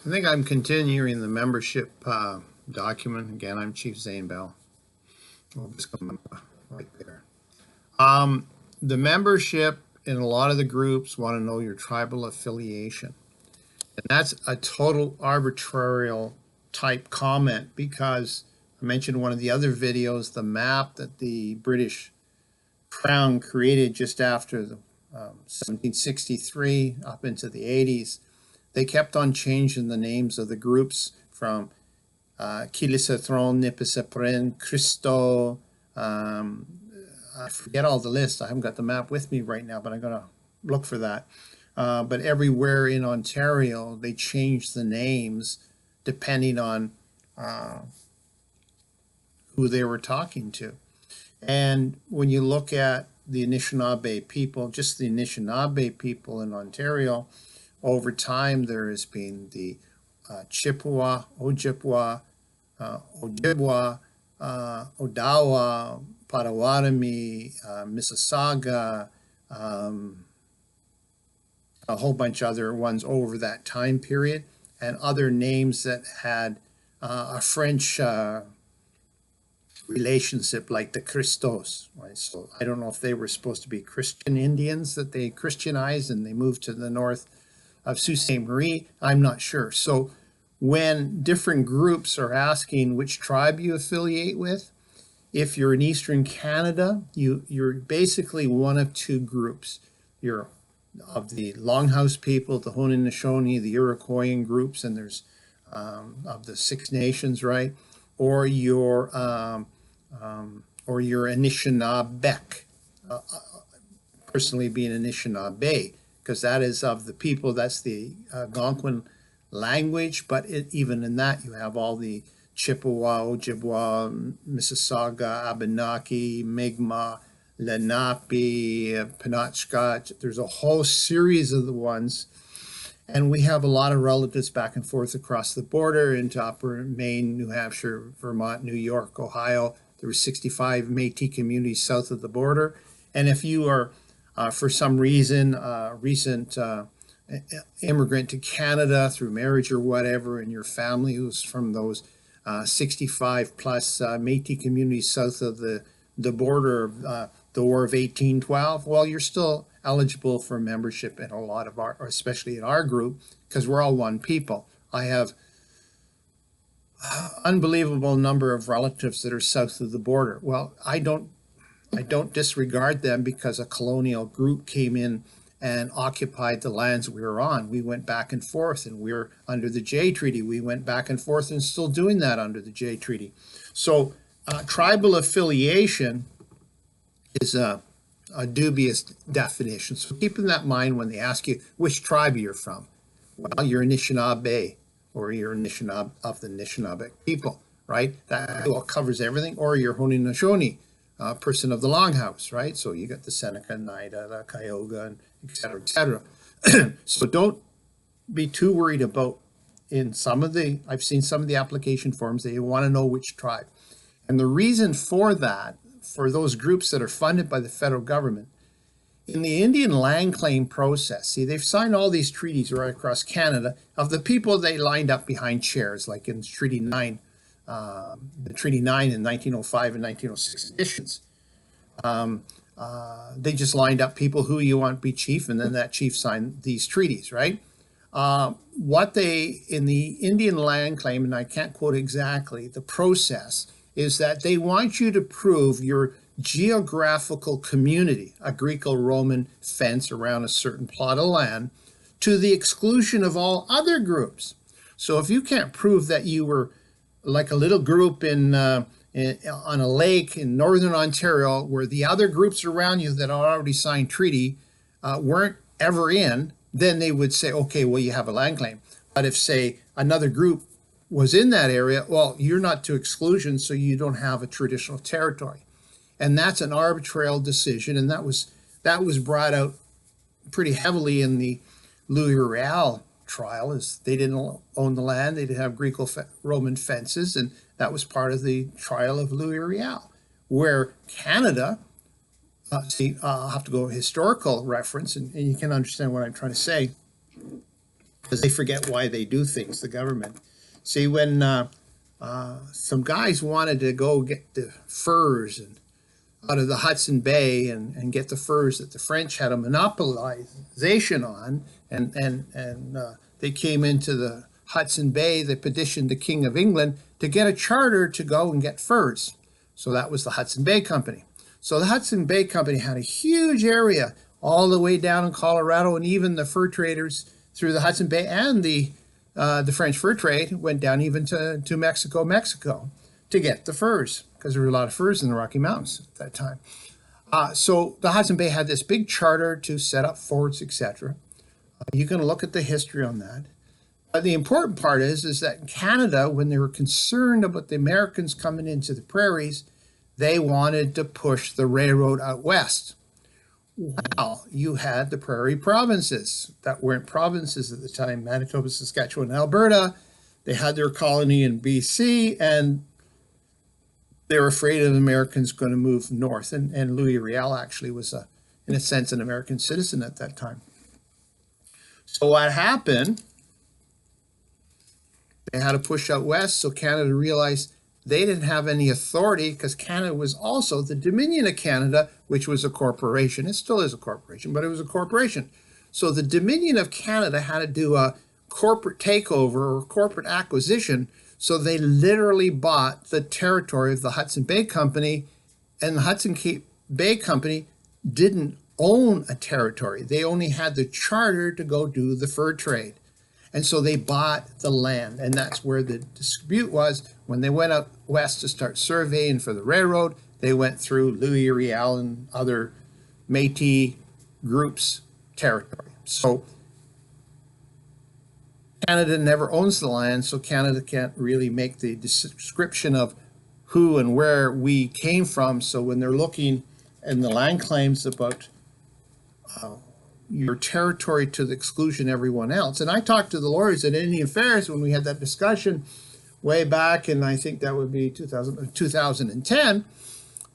I think I'm continuing the membership document. Again, I'm Chief Zane Bell. We'll just come right there. The membership in a lot of the groups want to know your tribal affiliation. And that's a total arbitrary type comment because I mentioned one of the other videos, the map that the British Crown created just after the 1763 up into the 80s. They kept on changing the names of the groups from Kilisatron, Nipisapren, Christo. I forget all the list. I haven't got the map with me right now, but I'm going to look for that. But everywhere in Ontario, they changed the names depending on who they were talking to. And when you look at the Anishinaabe people, just the Anishinaabe people in Ontario, over time there has been the Chippewa, Ojibwa, Ojibwa, Odawa, Potawatomi, Mississauga, a whole bunch of other ones over that time period, and other names that had a French relationship, like the Christos, right? So I don't know if they were supposed to be Christian Indians that they Christianized and they moved to the north of Sault Ste. Marie. I'm not sure. So when different groups are asking which tribe you affiliate with, if you're in Eastern Canada, you're basically one of two groups. You're of the Longhouse people, the Haudenosaunee, the Iroquoian groups, and there's of the Six Nations, right? Or you're Anishinaabe, personally being Anishinaabe, because that is of the people, that's the Algonquin language, but even in that you have all the Chippewa, Ojibwa, Mississauga, Abenaki, Mi'kmaq, Lenape, Penobscot. There's a whole series of the ones. And we have a lot of relatives back and forth across the border into Upper Maine, New Hampshire, Vermont, New York, Ohio. There were 65 Métis communities south of the border. And if you are, for some reason, recent immigrant to Canada through marriage or whatever, and your family who's from those 65 plus Métis communities south of the border of the War of 1812, well, you're still eligible for membership in a lot of our, especially in our group, because we're all one people. I have unbelievable number of relatives that are south of the border. Well, I don't disregard them because a colonial group came in and occupied the lands we were on. We went back and forth, and we were under the Jay Treaty. We went back and forth and still doing that under the Jay Treaty. So tribal affiliation is a dubious definition. So keep in that mind when they ask you which tribe you're from. Well, you're Anishinaabe, or you're Anishinaabe of the Anishinaabe people, right? That all covers everything. Or you're Haudenosaunee, person of the Longhouse, right? So you got the Seneca, Naida, the Cayuga, and et cetera, et cetera. So don't be too worried about, in some of the, I've seen some of the application forms, they want to know which tribe. And the reason for that, for those groups that are funded by the federal government, in the Indian land claim process, see, they've signed all these treaties right across Canada of the people they lined up behind chairs, like in Treaty 9, the Treaty 9 in 1905 and 1906 editions. They just lined up people who you want to be chief, and then that chief signed these treaties, right? What they, in the Indian land claim, and I can't quote exactly, the process is that they want you to prove your geographical community, a Greco-Roman fence around a certain plot of land, to the exclusion of all other groups. So if you can't prove that you were like a little group on a lake in northern Ontario where the other groups around you that already signed treaty weren't ever in, then they would say, okay, well, you have a land claim. But if, say, another group was in that area, well, you're not to exclusion, so you don't have a traditional territory. And that's an arbitrary decision, and that was brought out pretty heavily in the Louis Riel trial, as they didn't own the land, they didn't have Greco-Roman fences, and that was part of the trial of Louis Riel, where Canada, I'll have to go historical reference, and you can understand what I'm trying to say. because they forget why they do things, the government. See, when some guys wanted to go get the furs and out of the Hudson Bay and get the furs that the French had a monopolization on, and they came into the Hudson Bay. They petitioned the King of England to get a charter to go and get furs. So that was the Hudson Bay Company. So the Hudson Bay Company had a huge area all the way down in Colorado, and even the fur traders through the Hudson Bay and the French fur trade went down even to Mexico to get the furs, because there were a lot of furs in the Rocky Mountains at that time. So the Hudson Bay had this big charter to set up forts, etc. You can look at the history on that. The important part is that in Canada, when they were concerned about the Americans coming into the prairies, they wanted to push the railroad out west. Well, you had the prairie provinces that weren't provinces at the time, Manitoba, Saskatchewan, Alberta. They had their colony in BC, and they were afraid of Americans going to move north. And Louis Riel actually was, in a sense, an American citizen at that time. So what happened, they had to push out west, so Canada realized they didn't have any authority, because Canada was also the Dominion of Canada, which was a corporation. It still is a corporation, but it was a corporation. So the Dominion of Canada had to do a corporate takeover or corporate acquisition. So they literally bought the territory of the Hudson Bay Company, and the Hudson Bay Company didn't own a territory. They only had the charter to go do the fur trade. And so they bought the land, and that's where the dispute was. When they went out west to start surveying for the railroad, they went through Louis Riel and other Métis groups' territory. So Canada never owns the land, so Canada can't really make the description of who and where we came from. So when they're looking in the land claims about your territory to the exclusion of everyone else. And I talked to the lawyers at Indian Affairs when we had that discussion way back, and I think that would be 2010.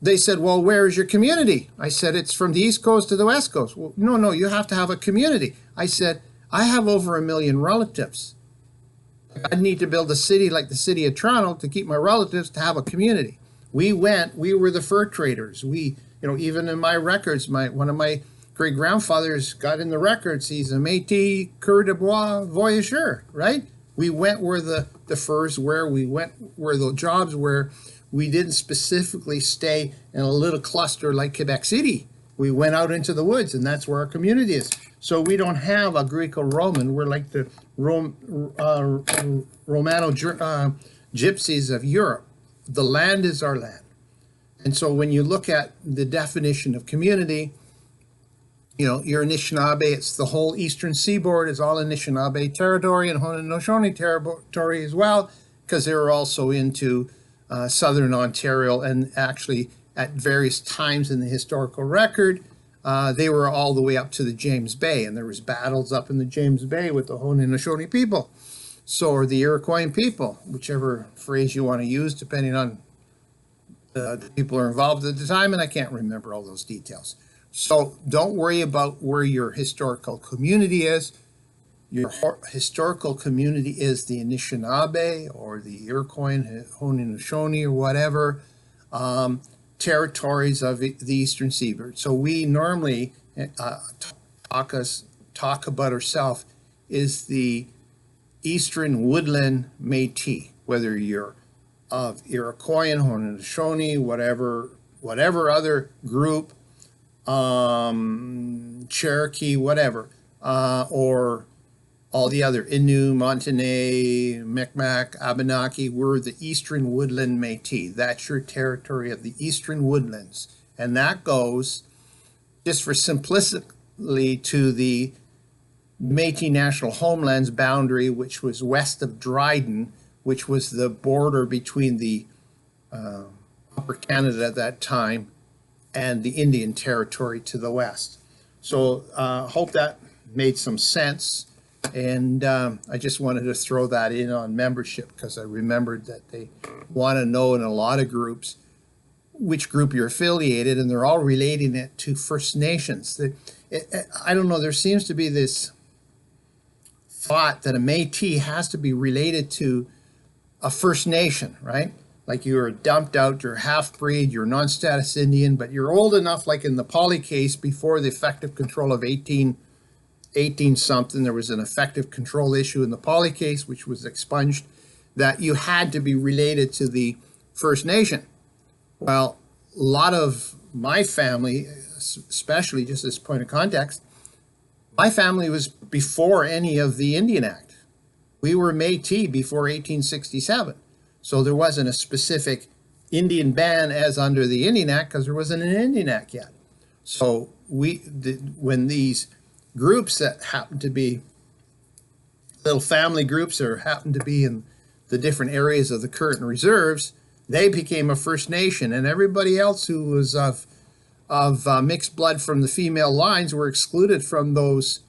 They said, well, where is your community? I said, it's from the East Coast to the West Coast. Well, no, you have to have a community. I said, I have over 1 million relatives. I need to build a city like the city of Toronto to keep my relatives to have a community. We were the fur traders. Even in my records, one of my great-grandfathers got in the records, he's a Métis Coeur de Bois voyageur, right? We went where the furs were, we went where the jobs were. We didn't specifically stay in a little cluster like Quebec City. We went out into the woods, and that's where our community is. So we don't have a Greco-Roman. We're like the Romano-Gypsies of Europe. The land is our land. And so when you look at the definition of community, you're Anishinaabe, it's the whole eastern seaboard is all Anishinaabe territory, and Haudenosaunee territory as well, because they were also into southern Ontario, and actually at various times in the historical record, they were all the way up to the James Bay, and there was battles up in the James Bay with the Haudenosaunee people, or the Iroquois people, whichever phrase you want to use, depending on the people who are involved at the time, and I can't remember all those details. So don't worry about where your historical community is. Your historical community is the Anishinaabe or the Iroquois, Haudenosaunee, or whatever territories of the eastern seaboard. So we normally talk about ourselves is the eastern woodland Métis, whether you're of Iroquois, Haudenosaunee, whatever other group, Cherokee, whatever, or all the other Innu, Montaignais, Micmac, Abenaki, we're the eastern woodland Métis. That's your territory of the eastern woodlands. And that goes, just for simplicity, to the Métis National Homelands boundary, which was west of Dryden, which was the border between the Upper Canada at that time and the Indian Territory to the west. So hope that made some sense. And I just wanted to throw that in on membership, because I remembered that they want to know in a lot of groups which group you're affiliated, and they're all relating it to First Nations. I don't know, there seems to be this thought that a Métis has to be related to a First Nation, right? Like you were dumped out, you're half-breed, you're non-status Indian, but you're old enough, like in the Polly case, before the effective control of 18 something, there was an effective control issue in the Polly case, which was expunged, that you had to be related to the First Nation. Well, a lot of my family, especially just as point of context, my family was before any of the Indian Act. We were Métis before 1867. So there wasn't a specific Indian ban as under the Indian Act because there wasn't an Indian Act yet. So when these groups that happen to be little family groups or happen to be in the different areas of the current reserves, they became a First Nation, and everybody else who was of mixed blood from the female lines were excluded from those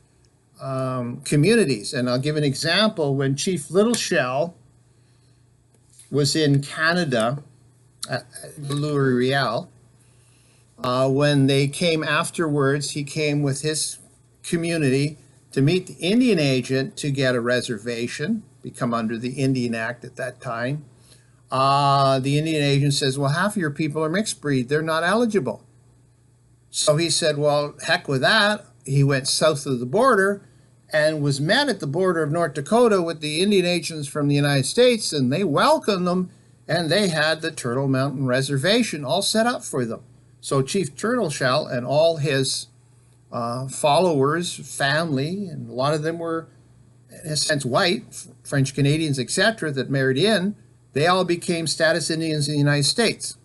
communities. And I'll give an example. When Chief Littleshell was in Canada at Louis Riel, when they came afterwards, he came with his community to meet the Indian agent to get a reservation, become under the Indian Act at that time. The Indian agent says, well, half of your people are mixed breed, they're not eligible. So he said, well, heck with that. He went south of the border and was met at the border of North Dakota with the Indian agents from the United States, and they welcomed them, and they had the Turtle Mountain Reservation all set up for them. So Chief Turtleshell and all his followers, family, and a lot of them were, in a sense, white, French Canadians, etc., that married in, they all became status Indians in the United States.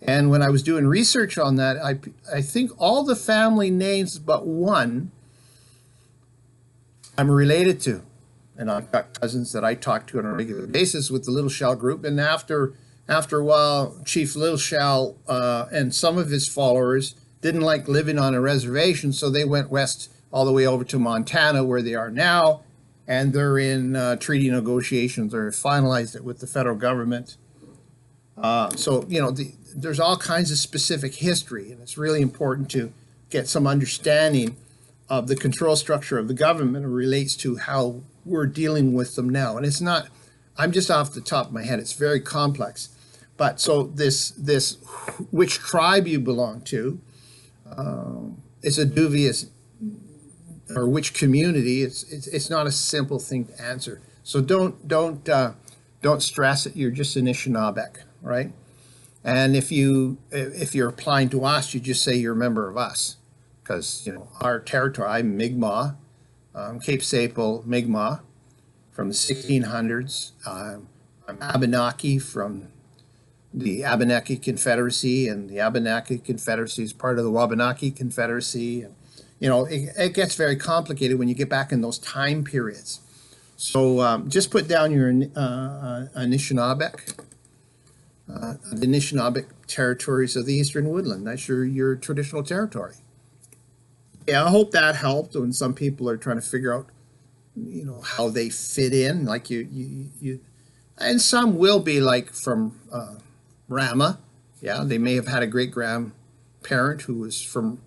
And when I was doing research on that, I think all the family names but one I'm related to. And I've got cousins that I talk to on a regular basis with the Littleshell group. And after a while, Chief Littleshell and some of his followers didn't like living on a reservation, so they went west all the way over to Montana, where they are now, and they're in treaty negotiations, or finalized it with the federal government. So, you know, there's all kinds of specific history, and it's really important to get some understanding of the control structure of the government. It relates to how we're dealing with them now. And it's not, I'm just off the top of my head, it's very complex. But so this which tribe you belong to, is a dubious, or which community, it's not a simple thing to answer. So don't stress it, you're just an Anishinaabe, right? And if you're applying to us, you just say you're a member of us. Because, you know, our territory, I'm Mi'kmaq, Cape Sapel Mi'kmaq from the 1600s. I'm Abenaki from the Abenaki Confederacy, and the Abenaki Confederacy is part of the Wabanaki Confederacy. And, you know, it gets very complicated when you get back in those time periods. So just put down your Anishinaabe, the Anishinaabe territories of the Eastern Woodland. That's your traditional territory. Yeah, I hope that helped when some people are trying to figure out, you know, how they fit in. Like you and some will be like from Rama. Yeah, they may have had a great-grandparent who was from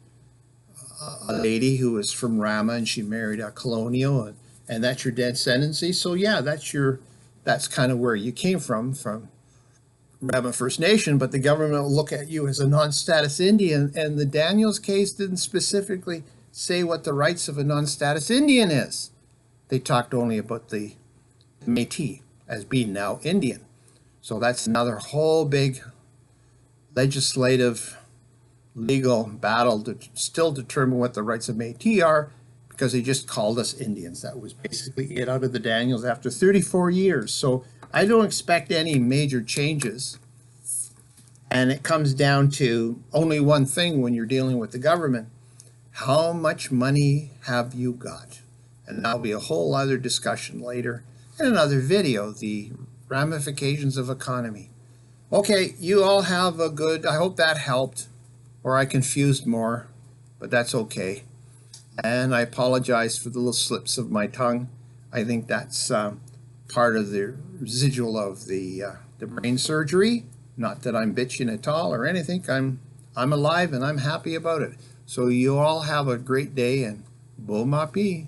a lady who was from Rama, and she married a colonial, and that's your descendancy. So yeah, that's kind of where you came from Rama First Nation, but the government will look at you as a non-status Indian, and the Daniels case didn't specifically say what the rights of a non-status Indian is. They talked only about the Métis as being now Indian. So that's another whole big legislative, legal battle to still determine what the rights of Métis are, because they just called us Indians. That was basically it out of the Daniels after 34 years. So I don't expect any major changes. And it comes down to only one thing when you're dealing with the government. How much money have you got? And that'll be a whole other discussion later in another video, the ramifications of economy. Okay, you all have a good, I hope that helped, or I confused more, but that's okay. And I apologize for the little slips of my tongue. I think that's part of the residual of the brain surgery. Not that I'm bitching at all or anything. I'm alive and I'm happy about it. So you all have a great day, and Bo Mapi.